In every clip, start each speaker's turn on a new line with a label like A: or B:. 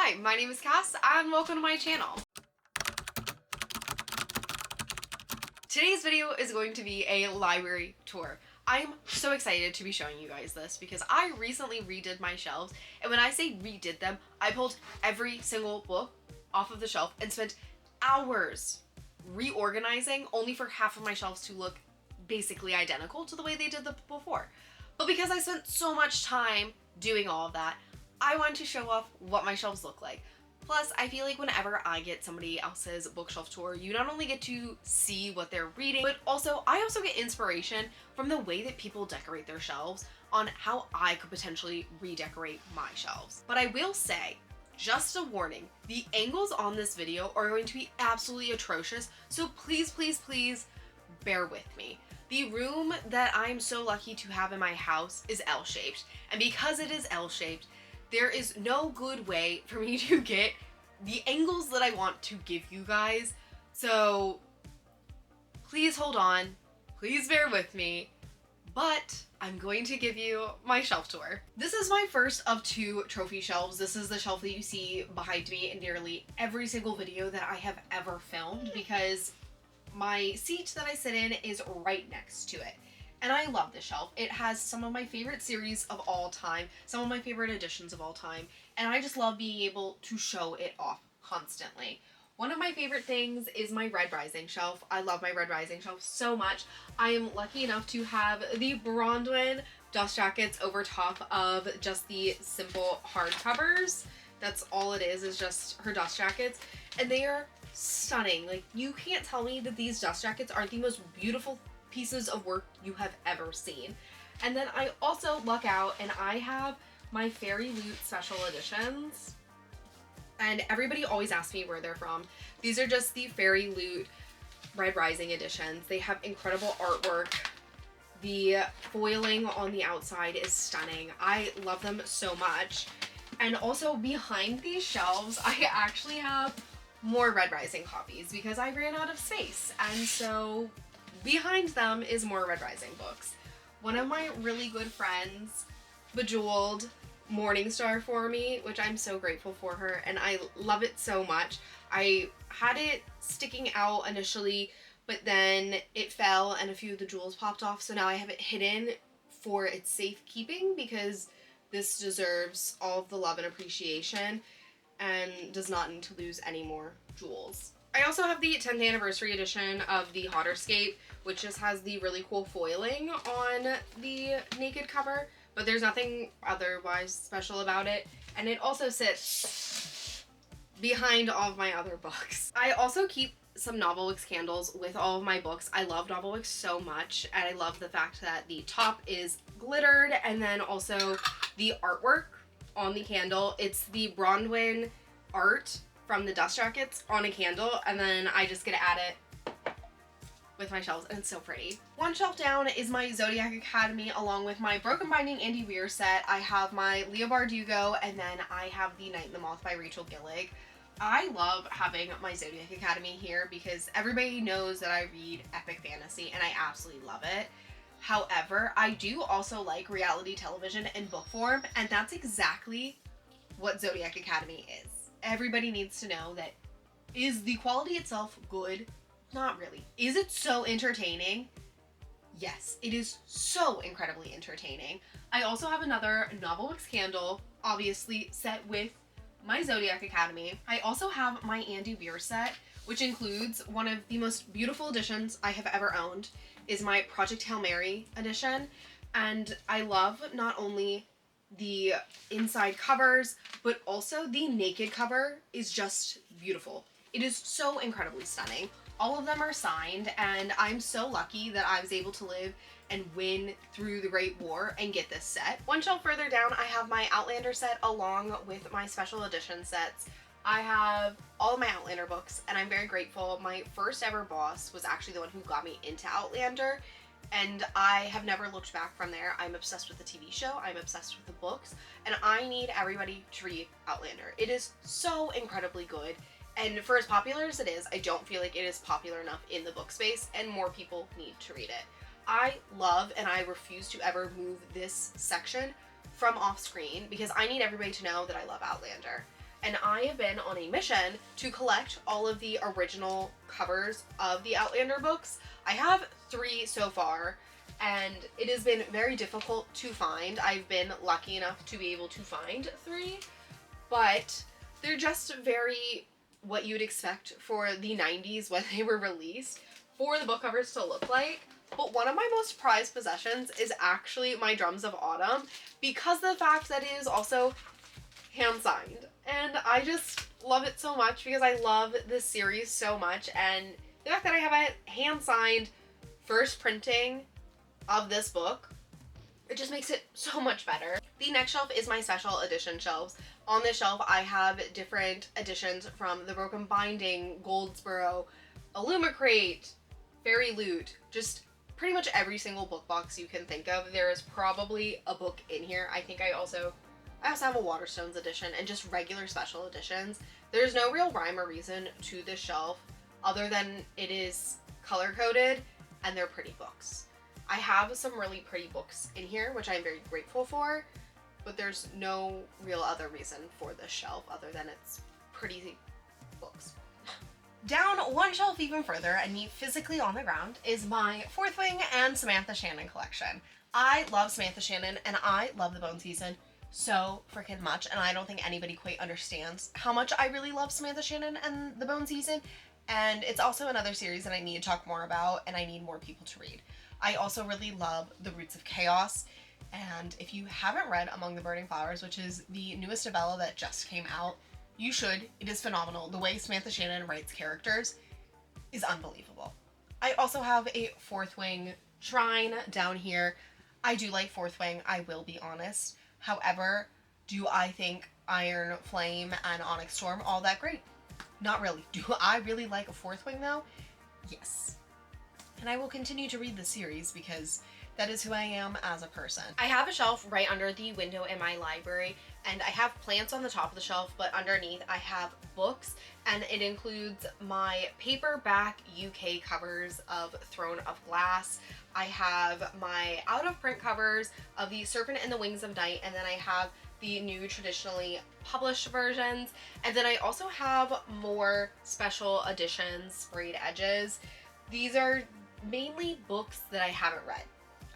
A: Hi, my name is Cass and welcome to my channel. Today's video is going to be a library tour. I'm so excited to be showing you guys this because I recently redid my shelves, and when I say redid them, I pulled every single book off of the shelf and spent hours reorganizing only for half of my shelves to look basically identical to the way they did them before. But because I spent so much time doing all of that, I wanted to show off what my shelves look like. Plus, I feel like whenever I get somebody else's bookshelf tour, you not only get to see what they're reading, but I also get inspiration from the way that people decorate their shelves on how I could potentially redecorate my shelves. But I will say, just a warning, the angles on this video are going to be absolutely atrocious, so please, please, please bear with me. The room that I'm so lucky to have in my house is L-shaped, and because it is L-shaped, there is no good way for me to get the angles that I want to give you guys. So please hold on, please bear with me, but I'm going to give you my shelf tour. This is my first of two trophy shelves. This is the shelf that you see behind me in nearly every single video that I have ever filmed because my seat that I sit in is right next to it. And I love this shelf. It has some of my favorite series of all time, some of my favorite editions of all time, and I just love being able to show it off constantly. One of my favorite things is my Red Rising shelf. I love my Red Rising shelf so much. I am lucky enough to have the Bronwyn dust jackets over top of just the simple hardcovers. That's all it is just her dust jackets. And they are stunning. Like, you can't tell me that these dust jackets aren't the most beautiful pieces of work you have ever seen. And then I also luck out and I have my Fairy Loot special editions. And everybody always asks me where they're from. These are just the Fairy Loot Red Rising editions. They have incredible artwork. The foiling on the outside is stunning. I love them so much. And also behind these shelves, I actually have more Red Rising copies because I ran out of space. And so behind them is more Red Rising books. One of my really good friends bejeweled Morningstar for me, which I'm so grateful for her, and I love it so much. I had it sticking out initially, but then it fell and a few of the jewels popped off, so now I have it hidden for its safekeeping because this deserves all of the love and appreciation and does not need to lose any more jewels. I also have the 10th anniversary edition of the Hotterscape, which just has the really cool foiling on the naked cover, but there's nothing otherwise special about it. And it also sits behind all of my other books. I also keep some Novelwicks candles with all of my books. I love Novelwicks so much, and I love the fact that the top is glittered, and then also the artwork on the candle. It's the Bronwyn art from the dust jackets on a candle, and then I just get to add it with my shelves, and it's so pretty. One shelf down is my Zodiac Academy along with my Broken Binding Andy Weir set. I have my Leopard Hugo, and then I have the Night and the Moth by Rachel Gillig. I love having my Zodiac Academy here because everybody knows that I read epic fantasy and I absolutely love it. However, I do also like reality television in book form, and that's exactly what Zodiac Academy is. Everybody needs to know that, is the quality itself good? Not really. Is it so entertaining? Yes, it is so incredibly entertaining. I also have another Novelwicks candle, obviously set with my Zodiac Academy. I also have my Andy Weir set, which includes one of the most beautiful editions I have ever owned, is my Project Hail Mary edition. And I love not only the inside covers, but also the naked cover is just beautiful. It is so incredibly stunning. All of them are signed, and I'm so lucky that I was able to live and win through the Great War and get this set. One shelf further down, I have my Outlander set along with my special edition sets. I have all of my Outlander books, and I'm very grateful. My first ever boss was actually the one who got me into Outlander, and I have never looked back from there. I'm obsessed with the TV show, I'm obsessed with the books, and I need everybody to read Outlander. It is so incredibly good, and for as popular as it is, I don't feel like it is popular enough in the book space, and more people need to read it. I love, and I refuse to ever move this section from off screen because I need everybody to know that I love Outlander. and I have been on a mission to collect all of the original covers of the Outlander books. I have 3 so far, and it has been very difficult to find. I've been lucky enough to be able to find 3, but they're just very what you'd expect for the 90s when they were released for the book covers to look like. But one of my most prized possessions is actually my Drums of Autumn, because of the fact that it is also hand-signed. And I just love it so much because I love this series so much, and the fact that I have a hand-signed first printing of this book, it just makes it so much better. The next shelf is my special edition shelves. On this shelf I have different editions from The Broken Binding, Goldsboro, Illumicrate, Fairy Loot, just pretty much every single book box you can think of. There is probably a book in here. I think I also have a Waterstones edition and just regular special editions. There's no real rhyme or reason to this shelf other than it is color-coded and they're pretty books. I have some really pretty books in here, which I'm very grateful for, but there's no real other reason for this shelf other than it's pretty books. Down one shelf even further, and me physically on the ground, is my Fourth Wing and Samantha Shannon collection. I love Samantha Shannon, and I love the Bone Season so freaking much, and I don't think anybody quite understands how much I really love Samantha Shannon and the Bone Season, and it's also another series that I need to talk more about, and I need more people to read. I also really love The Roots of Chaos, and if you haven't read Among the Burning Flowers, which is the newest novella that just came out, you should. It is phenomenal. The way Samantha Shannon writes characters is unbelievable. I also have a Fourth Wing shrine down here. I do like Fourth Wing, I will be honest. However, do I think Iron Flame and Onyx Storm all that great? Not really. Do I really like a Fourth Wing though? Yes. And I will continue to read the series because that is who I am as a person. I have a shelf right under the window in my library, and I have plants on the top of the shelf, but underneath I have books, and it includes my paperback UK covers of Throne of Glass. I have my out-of-print covers of The Serpent and the Wings of Night, and then I have the new traditionally published versions, and then I also have more special editions, sprayed edges. These are mainly books that I haven't read.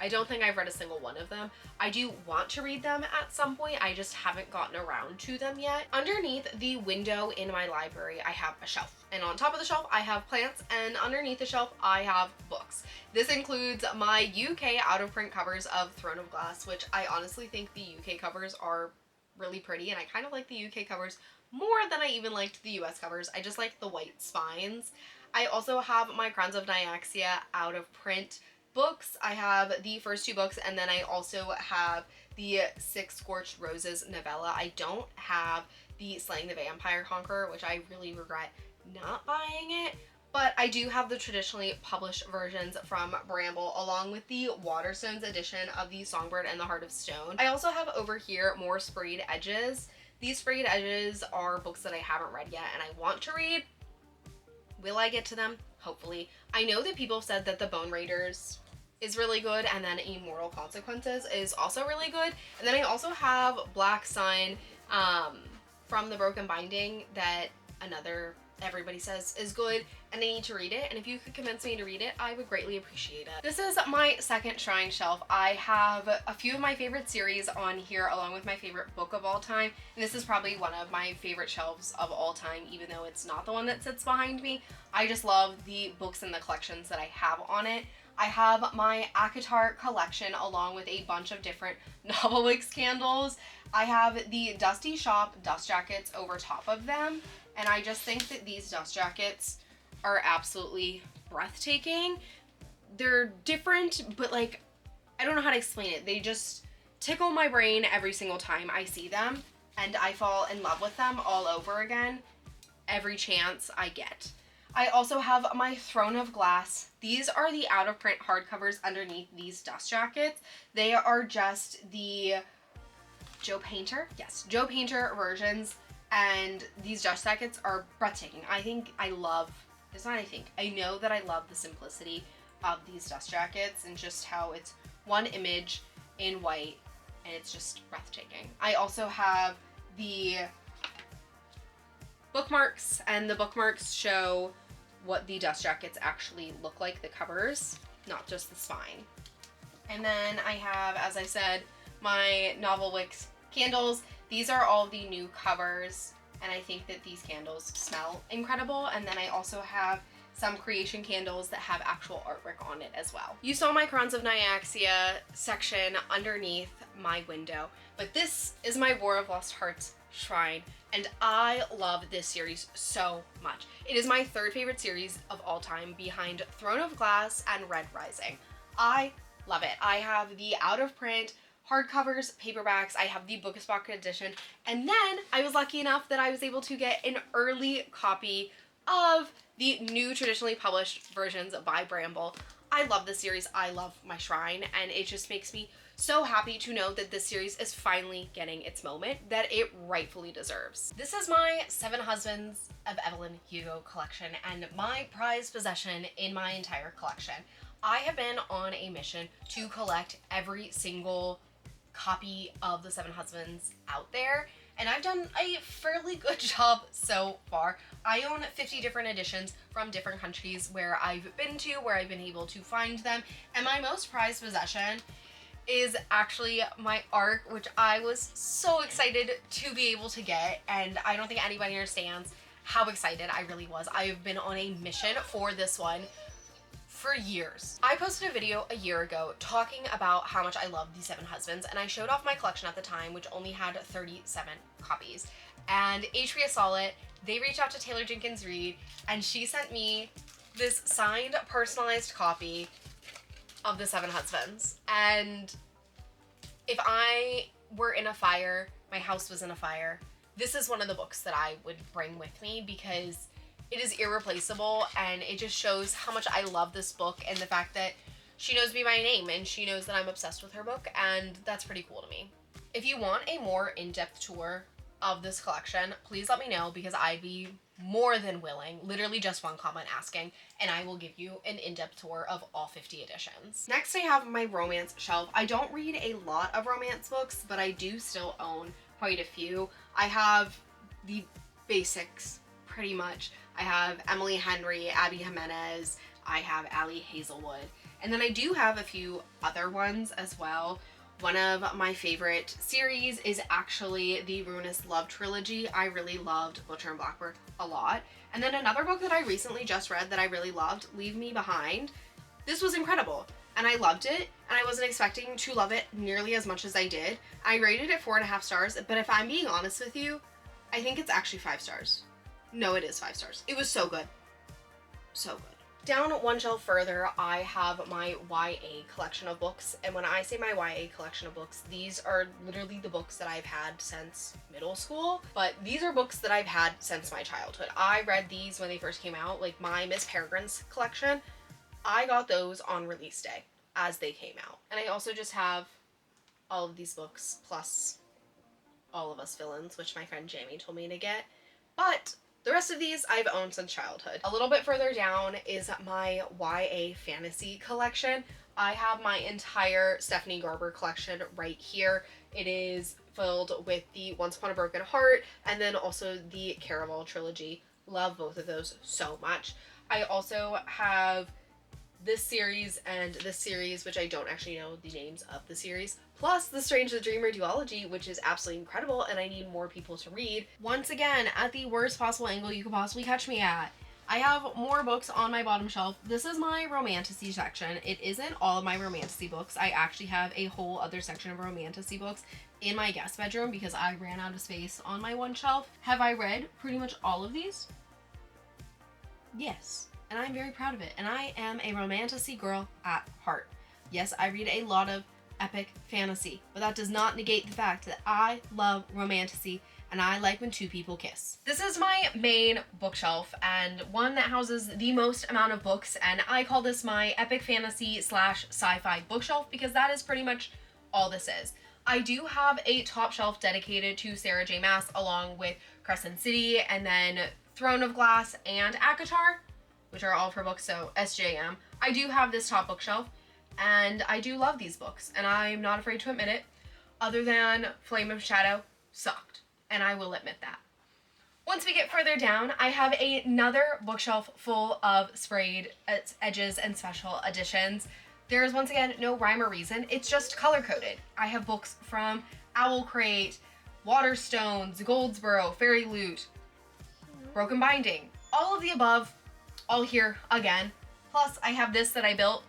A: I don't think I've read a single one of them. I do want to read them at some point, I just haven't gotten around to them yet. Underneath the window in my library, I have a shelf. And on top of the shelf, I have plants, and underneath the shelf, I have books. This includes my UK out-of-print covers of Throne of Glass, which I honestly think the UK covers are really pretty, and I kind of like the UK covers more than I even liked the US covers. I just like the white spines. I also have my Crowns of Nyaxia out-of-print books. I have the first 2 books, and then I also have the 6 Scorched Roses novella. I don't have the Slaying the Vampire Conqueror, which I really regret not buying it, but I do have the traditionally published versions from Bramble, along with the Waterstones edition of the Songbird and the Heart of Stone. I also have over here more sprayed edges. These sprayed edges are books that I haven't read yet and I want to read. Will I get to them? Hopefully. I know that people have said that the Bone Raiders is really good, and then Immortal Consequences is also really good. And then I also have Black Sun from The Broken Binding that everybody says is good, and I need to read it, and if you could convince me to read it, I would greatly appreciate it. This is my second shrine shelf. I have a few of my favorite series on here along with my favorite book of all time, and this is probably one of my favorite shelves of all time, even though it's not the one that sits behind me. I just love the books and the collections that I have on it. I have my ACOTAR collection along with a bunch of different Novel Wicks candles. I have the Dusty Shop dust jackets over top of them, and I just think that these dust jackets are absolutely breathtaking. They're different, but like, I don't know how to explain it. They just tickle my brain every single time I see them, and I fall in love with them all over again every chance I get. I also have my Throne of Glass. These are the out-of-print hardcovers underneath these dust jackets. They are just the Joe Painter versions, and these dust jackets are breathtaking. I know that I love the simplicity of these dust jackets and just how it's one image in white and it's just breathtaking. I also have the bookmarks, and the bookmarks show what the dust jackets actually look like, the covers, not just the spine. And then I have, as I said, my Novel Wicks candles. These are all the new covers, and I think that these candles smell incredible. And then I also have some creation candles that have actual artwork on it as well. You saw my Crowns of Nyaxia section underneath my window, but this is my War of Lost Hearts shrine, and I love this series so much. It is my third favorite series of all time, behind Throne of Glass and Red Rising. I love it. I have the out of print hardcovers, paperbacks, I have the Bookus Pocket edition, and then I was lucky enough that I was able to get an early copy of the new traditionally published versions by Bramble. I love this series, I love my shrine, and it just makes me so happy to know that this series is finally getting its moment that it rightfully deserves. This is my Seven Husbands of Evelyn Hugo collection, and my prized possession in my entire collection. I have been on a mission to collect every single copy of the Seven Husbands out there, and I've done a fairly good job so far. I own 50 different editions from different countries where I've been to, where I've been able to find them, and my most prized possession is actually my ARC, which I was so excited to be able to get, and I don't think anybody understands how excited I really was. I have been on a mission for this one for years. I posted a video a year ago talking about how much I love the Seven Husbands, and I showed off my collection at the time, which only had 37 copies. And Atria saw it, they reached out to Taylor Jenkins Reid, and she sent me this signed, personalized copy of the Seven Husbands. And if I were in a fire, my house was in a fire, this is one of the books that I would bring with me because it is irreplaceable, and it just shows how much I love this book and the fact that she knows me by name and she knows that I'm obsessed with her book, and that's pretty cool to me. If you want a more in-depth tour of this collection, please let me know because I'd be more than willing, literally just one comment asking, and I will give you an in-depth tour of all 50 editions. Next, I have my romance shelf. I don't read a lot of romance books, but I do still own quite a few. I have the basics, pretty much. I have Emily Henry, Abby Jimenez, I have Allie Hazelwood, and then I do have a few other ones as well. One of my favorite series is actually the Ruinous Love trilogy. I really loved Butcher and Blackbird a lot. And then another book that I recently just read that I really loved, Leave Me Behind. This was incredible, and I loved it, and I wasn't expecting to love it nearly as much as I did. I rated it 4.5 stars, but if I'm being honest with you, I think it's actually 5 stars. No, it is 5 stars. It was so good. So good. Down one shelf further, I have my YA collection of books. And when I say my YA collection of books, these are literally the books that I've had since middle school. But these are books that I've had since my childhood. I read these when they first came out, like my Miss Peregrine's collection. I got those on release day as they came out. And I also just have all of these books plus All of Us villains, which my friend Jamie told me to get. But the rest of these I've owned since childhood. A little bit further down is my YA fantasy collection. I have my entire Stephanie Garber collection right here. It is filled with the Once Upon a Broken Heart and then also the Caraval trilogy. Love both of those so much. I also have this series and this series, which I don't actually know the names of the series, plus The Strange the Dreamer duology, which is absolutely incredible and I need more people to read. Once again, at the worst possible angle you could possibly catch me at, I have more books on my bottom shelf. This is my Romantasy section. It isn't all of my Romantasy books. I actually have a whole other section of Romantasy books in my guest bedroom because I ran out of space on my one shelf. Have I read pretty much all of these? Yes. And I'm very proud of it. And I am a Romantasy girl at heart. Yes, I read a lot of epic fantasy, but that does not negate the fact that I love Romantasy and I like when two people kiss. This is my main bookshelf and one that houses the most amount of books, and I call this my epic fantasy / sci-fi bookshelf because that is pretty much all this is. I do have a top shelf dedicated to Sarah J Maas along with Crescent City and then Throne of Glass and ACOTAR, which are all of her books, so SJM. I do have this top bookshelf, and I do love these books, and I'm not afraid to admit it, other than Flame of Shadow sucked, and I will admit that. Once we get further down, I have another bookshelf full of sprayed edges and special editions. There's once again no rhyme or reason, it's just color coded. I have books from Owl Crate, Waterstones, Goldsboro, Fairy Loot, Broken Binding, all of the above, all here again. Plus I have this that I built.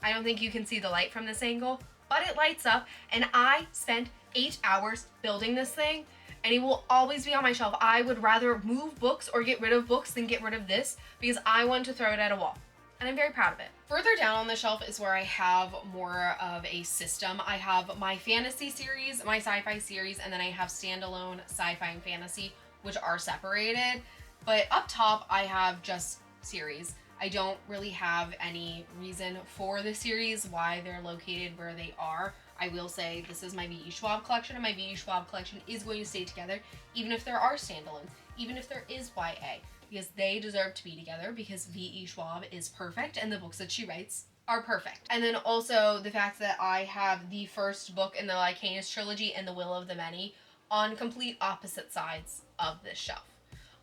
A: I don't think you can see the light from this angle, but it lights up, and I spent 8 hours building this thing, and it will always be on my shelf. I would rather move books or get rid of books than get rid of this because I want to throw it at a wall, and I'm very proud of it. Further down on the shelf is where I have more of a system. I have my fantasy series, my sci-fi series, and then I have standalone sci-fi and fantasy, which are separated. But up top, I have just series. I don't really have any reason for the series, why they're located where they are. I will say this is my V.E. Schwab collection, and my V.E. Schwab collection is going to stay together, even if there are standalones, even if there is YA, because they deserve to be together, because V.E. Schwab is perfect, and the books that she writes are perfect. And then also the fact that I have the first book in the Lycanus trilogy and the Will of the Many on complete opposite sides of this shelf.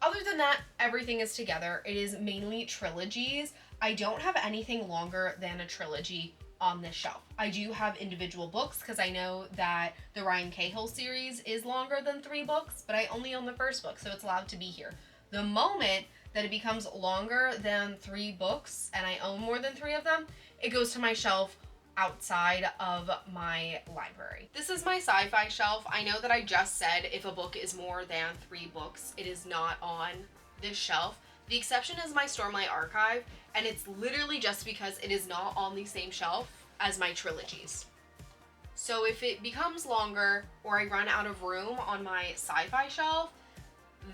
A: Other than that, everything is together. It is mainly trilogies. I don't have anything longer than a trilogy on this shelf. I do have individual books because I know that the Ryan Cahill series is longer than 3 books, but I only own the first book, so it's allowed to be here. The moment that it becomes longer than 3 books and I own more than 3 of them, it goes to my shelf outside of my library. This is my sci-fi shelf. I know that I just said if a book is more than 3 books, it is not on this shelf. The exception is my Stormlight Archive, and it's literally just because it is not on the same shelf as my trilogies. So if it becomes longer or I run out of room on my sci-fi shelf,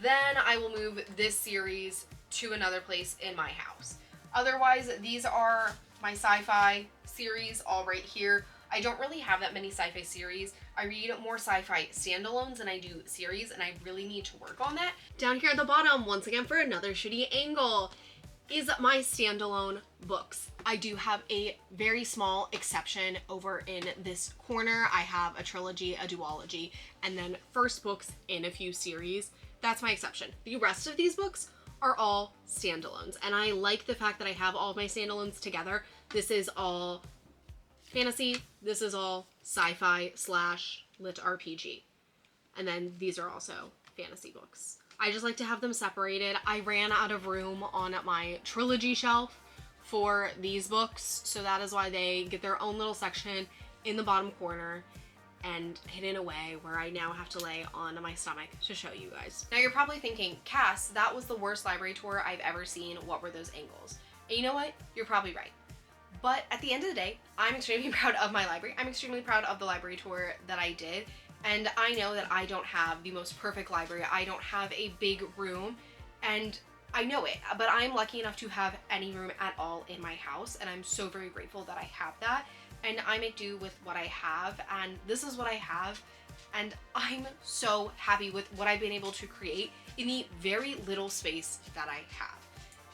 A: then I will move this series to another place in my house. Otherwise, these are my sci-fi series all right here. I don't really have that many sci-fi series. I read more sci-fi standalones than I do series, and I really need to work on that. Down here at the bottom, once again for another shitty angle, is my standalone books. I do have a very small exception over in this corner. I have a trilogy, a duology, and then first books in a few series. That's my exception. The rest of these books are all standalones, and I like the fact that I have all of my standalones together. This is all fantasy, this is all sci-fi / lit RPG, and then these are also fantasy books. I just like to have them separated. I ran out of room on my trilogy shelf for these books, so that is why they get their own little section in the bottom corner and hidden away where I now have to lay on my stomach to show you guys. Now you're probably thinking, Cass, that was the worst library tour I've ever seen. What were those angles? And you know what? You're probably right. But at the end of the day, I'm extremely proud of my library. I'm extremely proud of the library tour that I did. And I know that I don't have the most perfect library. I don't have a big room, and I know it, but I'm lucky enough to have any room at all in my house, and I'm so very grateful that I have that. And I make do with what I have, and this is what I have, and I'm so happy with what I've been able to create in the very little space that I have.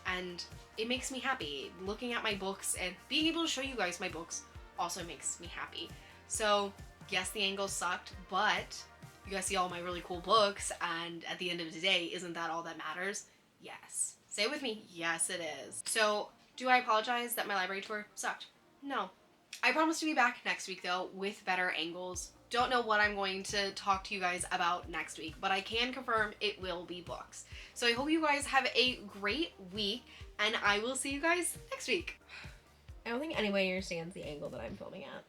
A: And it makes me happy. Looking at my books and being able to show you guys my books also makes me happy. So yes, the angle sucked, but you guys see all my really cool books, and at the end of the day, isn't that all that matters? Yes. Say it with me, yes it is. So do I apologize that my library tour sucked? No. I promise to be back next week though with better angles. Don't know what I'm going to talk to you guys about next week, but I can confirm it will be books. So I hope you guys have a great week, and I will see you guys next week. I don't think anyone understands the angle that I'm filming at.